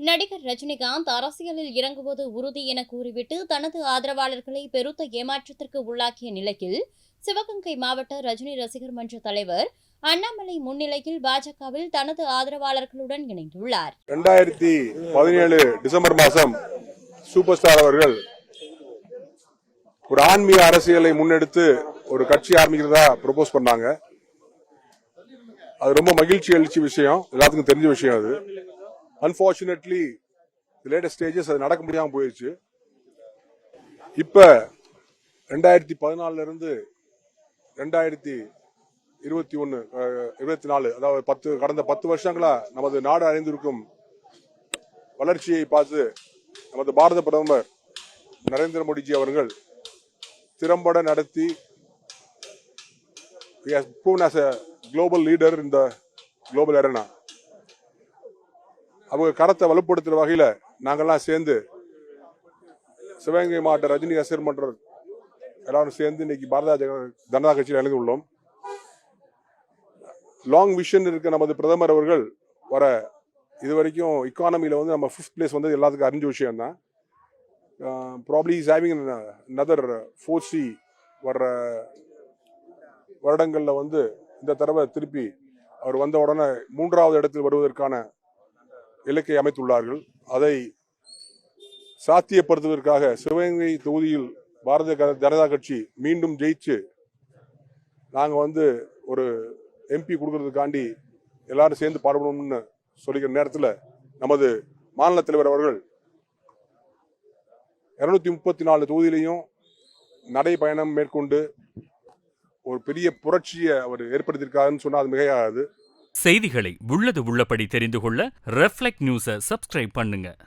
நடிகர் ரஜினிகாந்த் அரசியலில் இறங்குவது உறுதி என கூறிவிட்டு தனது ஆதரவாளர்களை பெருத்த ஏமாற்றத்திற்கு உள்ளாக்கிய நிலையில் சிவகங்கை மாவட்ட ரஜினி ரசிகர் மன்ற தலைவர் அண்ணாமலை முன்னிலையில் பாஜகவில் தனது ஆதரவாளர்களுடன் இணைந்துள்ளார். 2017 டிசம்பர் மாதம் சூப்பர் ஸ்டார் அவர்கள் ஒரு ஆன்மீக அரசியலை முன்னெடுத்து ஒரு கட்சி ஆரம்பிக்கிறதா ப்ரொபோஸ் பண்ணாங்க. அது ரொம்ப மகிழ்ச்சி அளிச்ச விஷயம், எல்லாத்துக்கும் தெரிஞ்ச விஷயம். அது அன்பார்ச்சுனேட்லி லேட்டஸ்ட் ஸ்டேஜஸ் அது நடக்க முடியாம போயிடுச்சு. இப்ப 2014 இருந்து 2024 அதாவது கடந்த 10 வருஷங்களா நமது நாடு அடைந்திருக்கும் வளர்ச்சியை பார்த்து நமது பாரத பிரதமர் நரேந்திர மோடிஜி அவர்கள் திறம்பட நடத்தி he has proven as a global leader in the global arena. அவங்க கரத்தை வலுப்படுத்துற வகையில நாங்கெல்லாம் சேர்ந்து சிவகங்கை மாவட்ட ரஜினி ரசிகர் மன்றம் எல்லாரும் சேர்ந்து இன்னைக்கு பாரதிய ஜனதா கட்சியில் இணைந்து உள்ளோம். லாங் விஷன் இருக்க நமது பிரதமர் அவர்கள் வர இதுவரைக்கும் இக்கானமியில வந்து நம்ம 5th பிளேஸ் வந்து எல்லாத்துக்கும் அறிஞ்ச விஷயம் தான். Probably is having another 4C வர்ற வருடங்கள்ல வந்து இந்த தடவை திருப்பி அவர் வந்த உடனே 3வது இடத்தில் வருவதற்கான இலக்கை அமைத்துள்ளார்கள். அதை சாத்தியப்படுத்துவதற்காக சிவகங்கை தொகுதியில் பாரதிய ஜனதா கட்சி மீண்டும் ஜெயிச்சு நாங்க வந்து ஒரு MP கொடுக்கறதுக்காண்டி எல்லாரும் சேர்ந்து பாடுபடணும்னு சொல்லிக்கிற நேரத்தில் நமது மாநில தலைவர் அவர்கள் 234 தொகுதியிலையும் நடைபயணம் மேற்கொண்டு ஒரு பெரிய புரட்சியை அவர் ஏற்படுத்தியிருக்காருன்னு சொன்னா அது மிகையாகாது. செய்திகளை உள்ளது உள்ளபடி தெரிந்து கொள்ள ரெஃப்ளெக்ட் நியூஸை சப்ஸ்கிரைப் பண்ணுங்க.